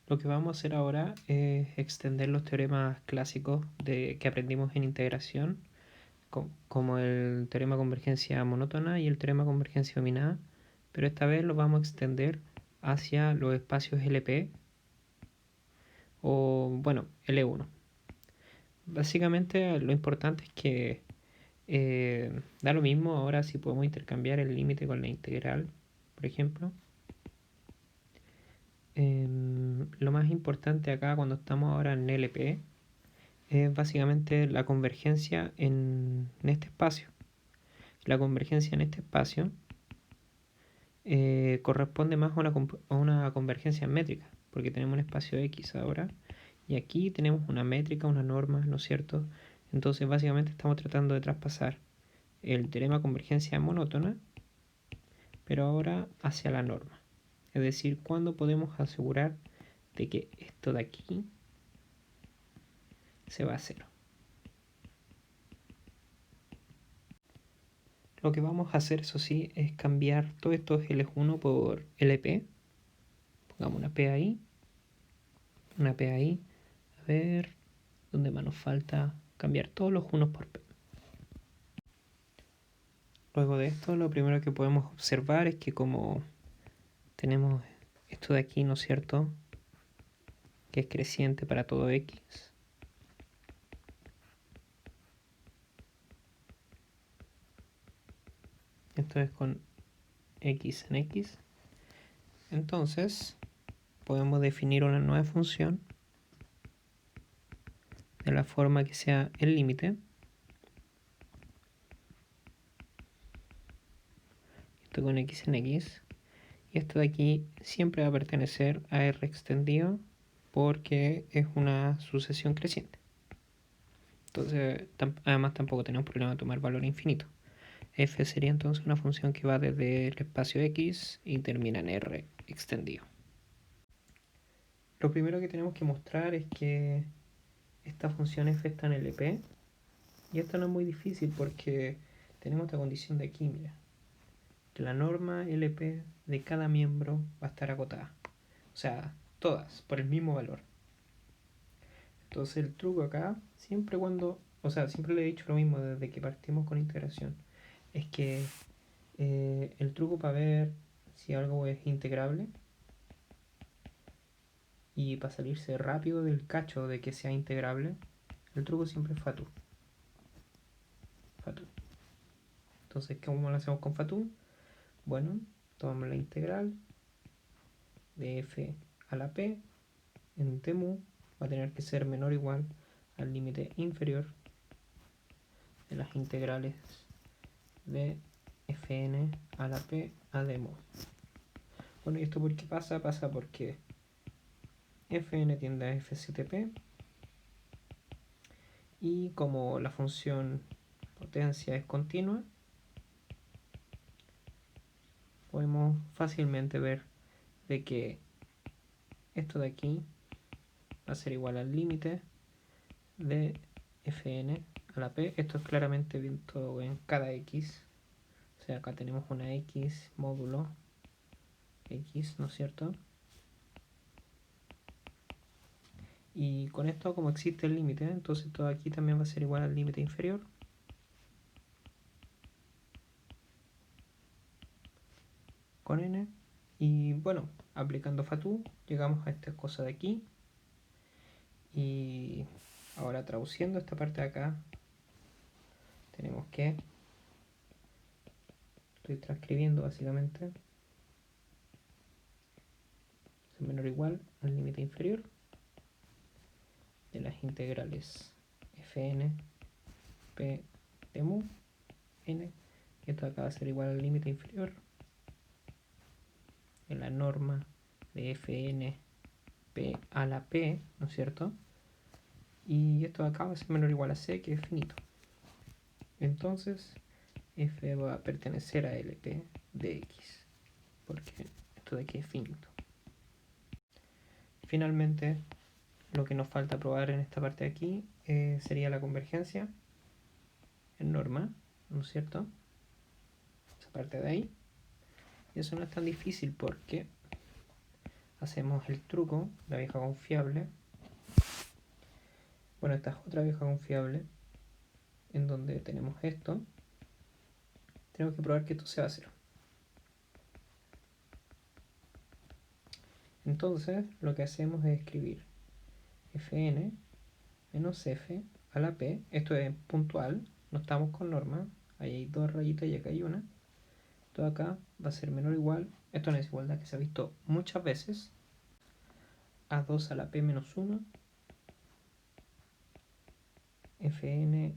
Lo que vamos a hacer ahora es extender los teoremas clásicos que aprendimos en integración, como el teorema de convergencia monótona y el teorema de convergencia dominada, pero esta vez lo vamos a extender hacia los espacios LP o, bueno, L1. Básicamente lo importante es que da lo mismo ahora si podemos intercambiar el límite con la integral, por ejemplo. Lo más importante acá cuando estamos ahora en LP es básicamente la convergencia en este espacio. La convergencia en este espacio corresponde más a una convergencia métrica, porque tenemos un espacio X ahora, y aquí tenemos una métrica, una norma, ¿no es cierto? Entonces básicamente estamos tratando de traspasar el teorema de convergencia monótona, pero ahora hacia la norma. Es decir, ¿cuándo podemos asegurar de que esto de aquí se va a cero? Lo que vamos a hacer, eso sí, es cambiar todos estos L1 por LP. Pongamos una P ahí, una P ahí. A ver, ¿dónde más nos falta? Cambiar todos los unos por P. Luego de esto, lo primero que podemos observar es que como tenemos esto de aquí, ¿no es cierto?, que es creciente para todo X. Esto es con X en X. Entonces, podemos definir una nueva función de la forma que sea el límite. Esto con X en X. Y esto de aquí siempre va a pertenecer a R extendido porque es una sucesión creciente. Entonces, además tampoco tenemos problema de tomar valor infinito. F sería entonces una función que va desde el espacio X y termina en R extendido. Lo primero que tenemos que mostrar es que esta función f está en LP. Y esto no es muy difícil porque tenemos esta condición de aquí, mira, que la norma LP de cada miembro va a estar acotada. O sea, todas, por el mismo valor. Entonces el truco acá, siempre siempre le he dicho lo mismo desde que partimos con integración, es que el truco para ver si algo es integrable y para salirse rápido del cacho de que sea integrable, el truco siempre es Fatou. Entonces, ¿cómo lo hacemos con Fatou? Bueno, tomamos la integral de f a la p en tmu, va a tener que ser menor o igual al límite inferior de las integrales de fn a la p a d mu. Bueno, ¿y esto por qué pasa? Pasa porque fn tiende a f7p y como la función potencia es continua, podemos fácilmente ver de que esto de aquí va a ser igual al límite de fn a la p. Esto es claramente visto en cada x. O sea, acá tenemos una x módulo x, ¿no es cierto? Y con esto, como existe el límite, entonces todo aquí también va a ser igual al límite inferior. Con n. Y bueno, aplicando Fatou, llegamos a esta cosa de aquí. Y ahora traduciendo esta parte de acá, tenemos que, estoy transcribiendo básicamente, es menor o igual al límite inferior de las integrales fn p de mu n, y esto acá va a ser igual al límite inferior de la norma de fn p a la p, ¿no es cierto? Y esto de acá va a ser menor o igual a c, que es finito. Entonces f va a pertenecer a LP de x, porque esto de aquí es finito. Finalmente, lo que nos falta probar en esta parte de aquí sería la convergencia en norma, ¿no es cierto? Esa parte de ahí. Y eso no es tan difícil porque hacemos el truco, la vieja confiable. Bueno, esta es otra vieja confiable, en donde tenemos esto. Tenemos que probar que esto sea 0. Entonces, lo que hacemos es escribir fn menos f a la p. Esto es puntual, no estamos con norma. Ahí hay 2 rayitas y acá hay una. Todo acá va a ser menor o igual, esto es una desigualdad que se ha visto muchas veces, a 2 a la p menos 1 fn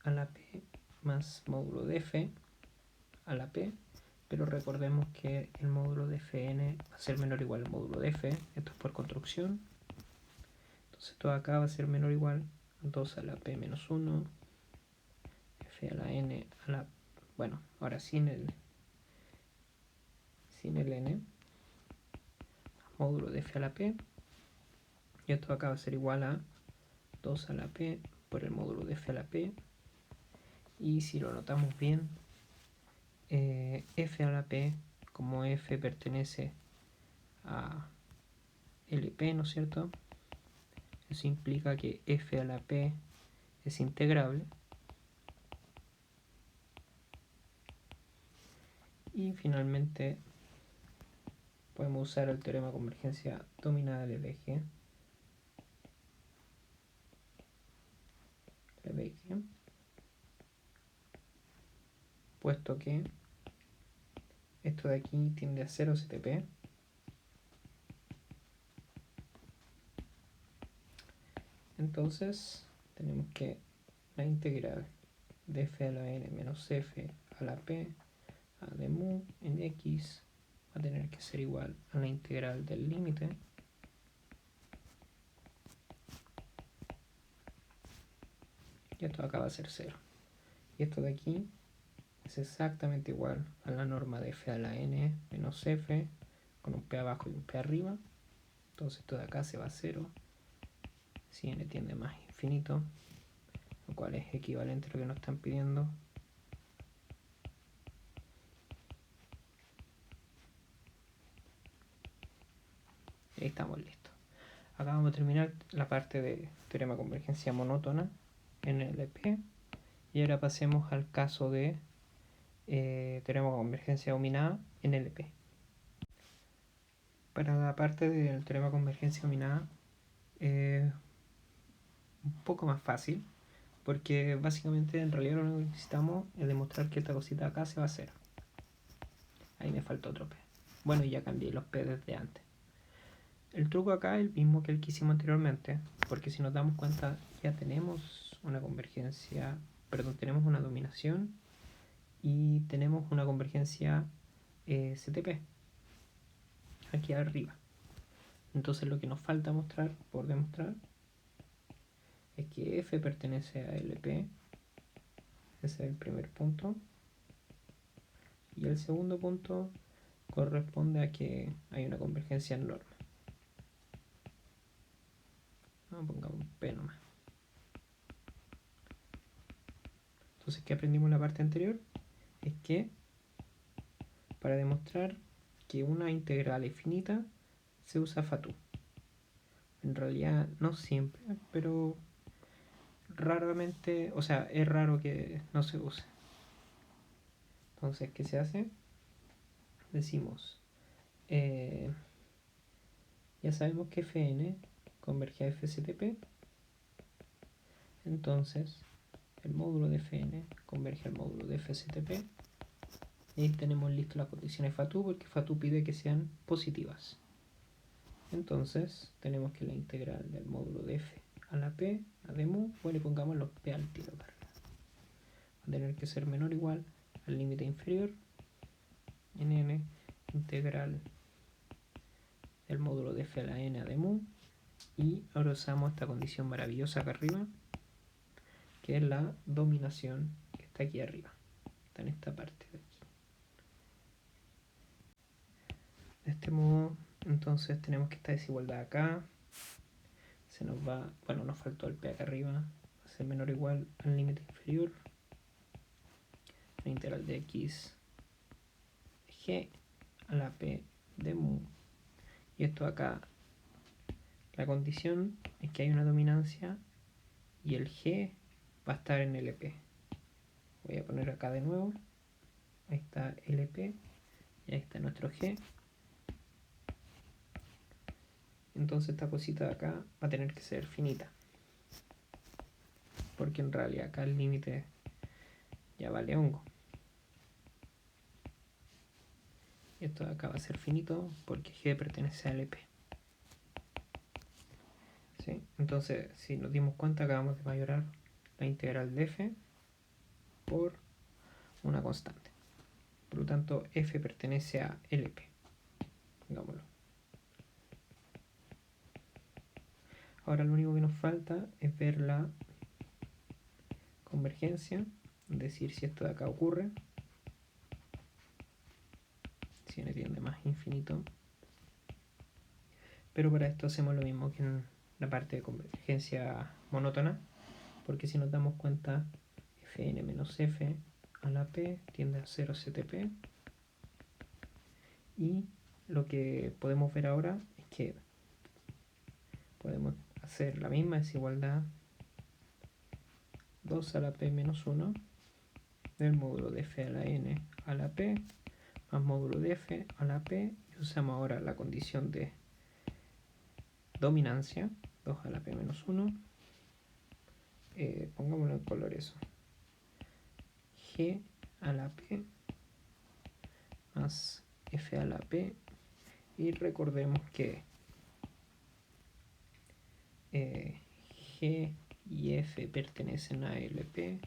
a la p más módulo de f a la p, pero recordemos que el módulo de fn va a ser menor o igual al módulo de f, esto es por construcción. Entonces todo acá va a ser menor o igual a 2 a la p menos 1 f a la n a la, bueno, ahora sin el n, módulo de f a la p, y esto acá va a ser igual a 2 a la p por el módulo de f a la p, y si lo notamos bien, f a la p, como f pertenece a LP, ¿no es cierto? Eso implica que f a la p es integrable. Y finalmente podemos usar el teorema de convergencia dominada del eje. Puesto que esto de aquí tiende a 0 CTP. Entonces tenemos que la integral de f a la n menos f a la p a de mu en x va a tener que ser igual a la integral del límite y esto acá va a ser 0. Y esto de aquí es exactamente igual a la norma de f a la n menos f con un p abajo y un p arriba. Entonces esto de acá se va a 0 si n tiende más infinito, lo cual es equivalente a lo que nos están pidiendo. Y ahí estamos listos. Acá vamos a terminar la parte de teorema de convergencia monótona en LP. Y ahora pasemos al caso de teorema de convergencia dominada en LP. Para la parte del teorema de convergencia dominada, un poco más fácil, porque básicamente en realidad lo único que necesitamos es demostrar que esta cosita acá se va a hacer. Ahí me falta otro p. Bueno, ya cambié los p desde antes. El truco acá es el mismo que el que hicimos anteriormente, porque si nos damos cuenta ya tenemos una convergencia, perdón, tenemos una dominación y tenemos una convergencia CTP aquí arriba. Entonces lo que nos falta mostrar, por demostrar, es que f pertenece a LP. Ese es el primer punto. Y el segundo punto corresponde a que hay una convergencia en norma. No, pongamos un P nomás. Entonces, ¿qué aprendimos en la parte anterior? Es que para demostrar que una integral es finita se usa Fatou. En realidad no siempre, pero raramente, o sea, es raro que no se use. Entonces, ¿qué se hace? Decimos, ya sabemos que Fn converge a FCTP, entonces el módulo de Fn converge al módulo de FCTP. Y ahí tenemos listas las condiciones Fatou, porque Fatou pide que sean positivas. Entonces tenemos que la integral del módulo de f a la p, a de mu, bueno, y pongamos los p al tiro para arriba. Va a tener que ser menor o igual al límite inferior en n integral del módulo de f a la n a de mu. Y ahora usamos esta condición maravillosa acá arriba, que es la dominación que está aquí arriba, está en esta parte de aquí. De este modo, entonces tenemos que esta desigualdad acá se nos va, bueno, nos faltó el p acá arriba, va a ser menor o igual al límite inferior, la integral de x g a la p de mu, Y esto acá, la condición es que hay una dominancia y el G va a estar en LP. Voy a poner acá de nuevo. Ahí está LP y ahí está nuestro G. Entonces esta cosita de acá va a tener que ser finita, porque en realidad acá el límite ya vale hongo. Y esto de acá va a ser finito porque G pertenece a LP. ¿Sí? Entonces, si nos dimos cuenta, acabamos de mayorar la integral de f por una constante. Por lo tanto, f pertenece a LP. Pongámoslo. Ahora lo único que nos falta es ver la convergencia, es decir, si esto de acá ocurre, si n tiende más infinito. Pero para esto hacemos lo mismo que en la parte de convergencia monótona, porque si nos damos cuenta, fn menos f a la p tiende a 0 CTP, y lo que podemos ver ahora es que podemos hacer la misma desigualdad 2 a la p menos 1 del módulo de f a la n a la p más módulo de f a la p, y usamos ahora la condición de dominancia, 2 a la p menos 1, pongámoslo en color eso, g a la p más f a la p, y recordemos que g y f pertenecen a LP,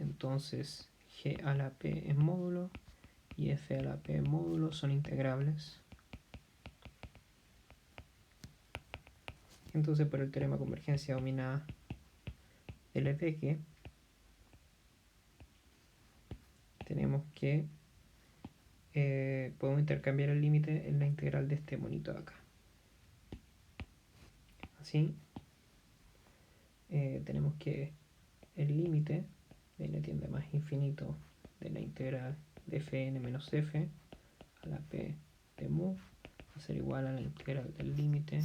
entonces g a la p en módulo y f a la p en módulo son integrables. Entonces, por el teorema de convergencia dominada LP, tenemos que podemos intercambiar el límite en la integral de este monito de acá. Así, tenemos que el límite de n tiende a más infinito de la integral de fn menos f a la p de mu va a ser igual a la integral del límite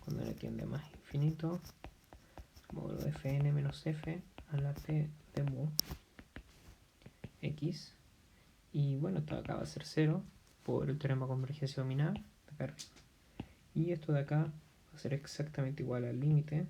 cuando n tiende a más infinito módulo de fn menos f a la p de mu x. Y bueno, esto de acá va a ser 0 por el teorema de convergencia dominada de acá arriba. Y esto de acá va a ser exactamente igual al límite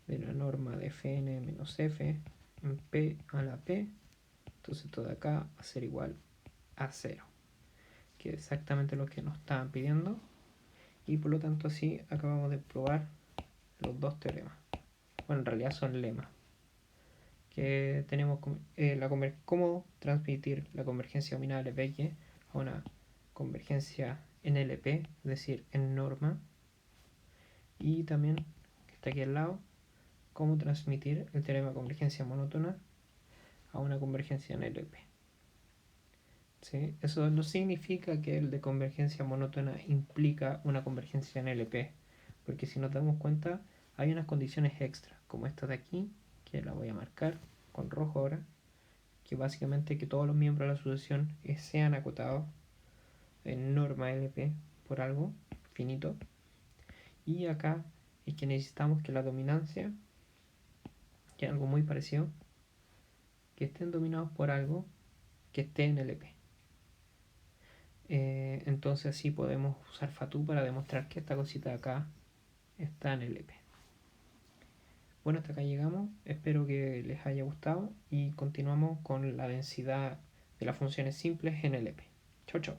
de la norma de fn menos f en p a la p. Entonces esto de acá va a ser igual a 0, que es exactamente lo que nos estaban pidiendo. Y por lo tanto así acabamos de probar los dos teoremas. Bueno, en realidad son lemas. Que tenemos cómo transmitir la convergencia dominada LP a una convergencia en LP, es decir, en norma. Y también, que está aquí al lado, cómo transmitir el teorema de convergencia monótona a una convergencia en LP. ¿Sí? Eso no significa que el de convergencia monótona implica una convergencia en LP, porque si nos damos cuenta hay unas condiciones extra, como esta de aquí, que la voy a marcar con rojo ahora, que básicamente que todos los miembros de la asociación sean acotados en norma LP por algo finito. Y acá es que necesitamos que la dominancia, que es algo muy parecido, que estén dominados por algo que esté en LP. Entonces así podemos usar Fatu para demostrar que esta cosita de acá está en LP. Bueno, hasta acá llegamos, espero que les haya gustado y continuamos con la densidad de las funciones simples en LP. Chau chau.